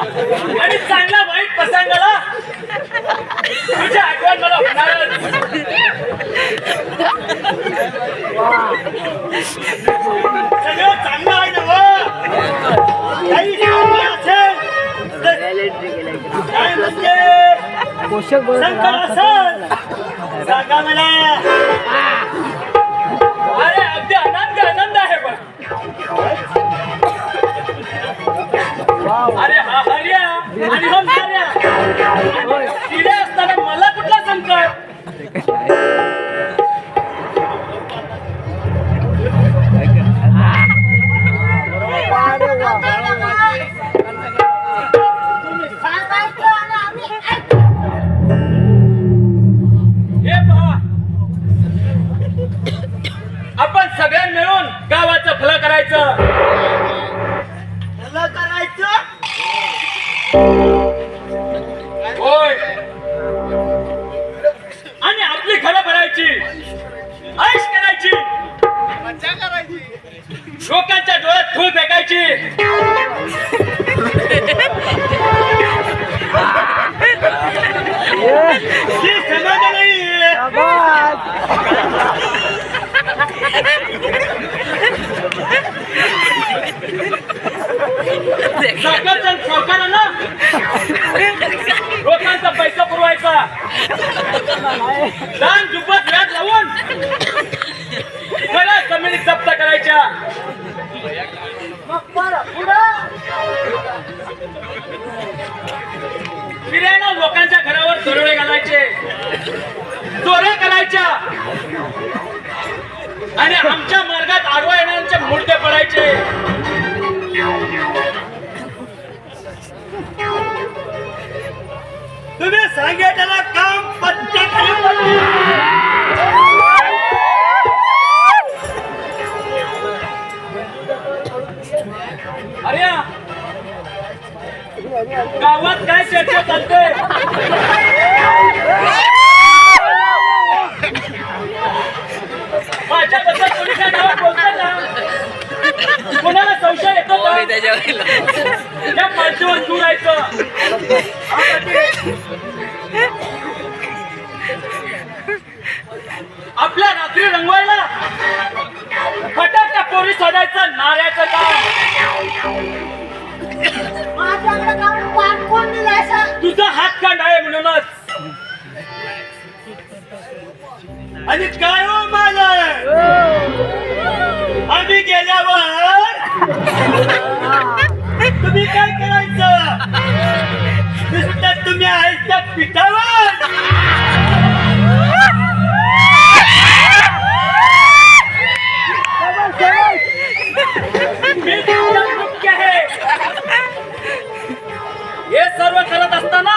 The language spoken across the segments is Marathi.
आणि चांगला वाईट प्रसंगाला तुझ्या आठवण मला होणारच. सगळं चांगलं आहे ना व काही असेल काय म्हणजे संकट असेल सांगा मला. अरे अगदी आनंद आहे बघ. अरे हा हर्या आणि हम हर्या तिथे असताना मला कुठला संकट. हे पहा आपण सगळ्यांनी मिळून गावाचं भलं करायचं. भलं करायचं होय आणि आपली घरं भरायची, ऐश करायची, मजा करायची, लोकांच्या डोळ्यात धूळ फेकायची. समज नाही. सरकारना लोकांचा पैसा पुरवायचा, दान दुप्पट व्याज लावून खऱ्या जमिनी जप्त करायच्या. फिरायला लोकांच्या घरावर दरोडे घालायचे, चोऱ्या करायच्या आणि आमच्या मार्गात आडवा येणाऱ्यांचे मुर्दे पडायचे. तुम्ही सांगितलेलं काम पत्त्या खाली पडलं. अरे गावात काय चर्चा चालते. माझ्याबद्दल कोणी काय गावात बोलतात ना, कोणाला संशय येतो का? या पार्टीवर दूर यायचं. आपल्या रात्री रंगवायला फटाक्या पोरी सोडायचं नाऱ्याचं काम. तुझा हात कांड आहे म्हणूनच. आणि काय हो मला आम्ही गेल्यावर तुम्ही काय करायचं. नुसतं तुम्ही आयत्या पिठावर हे सर्व करत असताना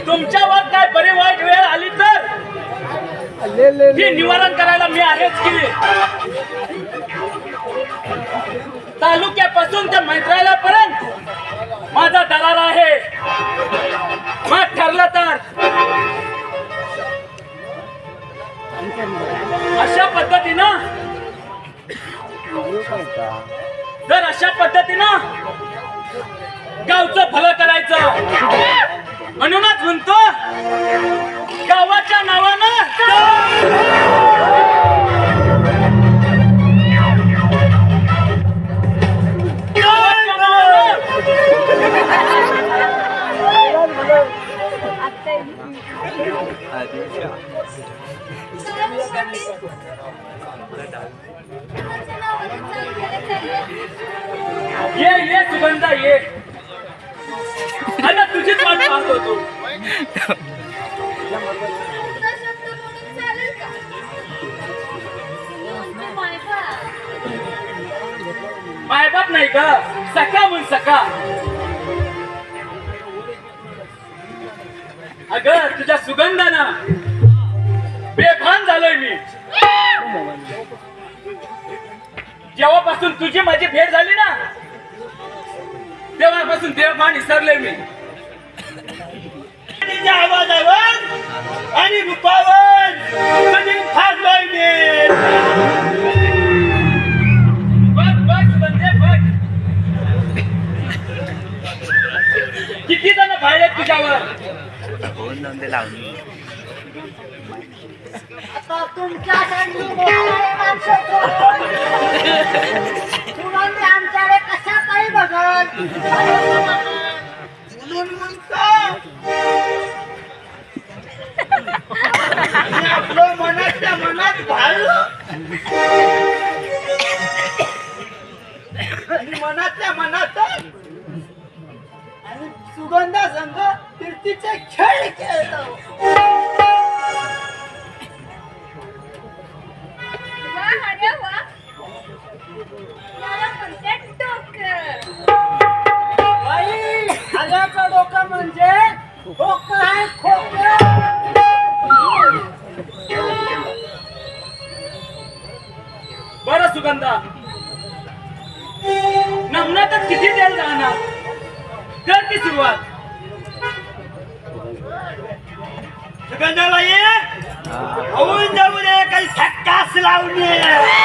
तुमच्यावर काय बरी वाईट वेळ आली तर ही निवारण करायला मी आहेच की. तालुक्यापासून ते मंत्रालयापर्यंत माझा दरार आहे. मग ठरलं तर अशा पद्धतीनं गावचं भलं करायचं. म्हणूनच म्हणतो गावाच्या नावानं ये सुगंधा ये. आता तुझीच वाट पाहत होतो. मायबाप नाही का, सखा म्हणून सखा. अगं तुझ्या सुगंधानं बेभान झालोय मी. जेव्हापासून तुझी माझी भेट झाली ना, तेव्हापासून देवभान विसरले मी. आवाजावर आणि रूपावर कधी फासलोय मी. बघ बघ म्हणजे बघ डोक्यावर. आता तुमच्यासाठी मोकळे माणसं कोण? तुम्ही आमच्याकडे कशा काही बघत म्हणून म्हणतो मी आपलं मनातल्या मनात भाळलं आणि मनातल्या मनातच आणि सुगंधा संघ कीर्तीचे खेळ खेळतो. अरे वा, मला म्हणते डोकं. बाई, आल्याचं डोकं म्हणजे डोकं आहे खोकं. बरं सुगंधा, नमनातच किती तेल जाणार, कर ती सुरुवात. सुगंधाबाई होऊन जाऊ नये काही धक्काच लावणे.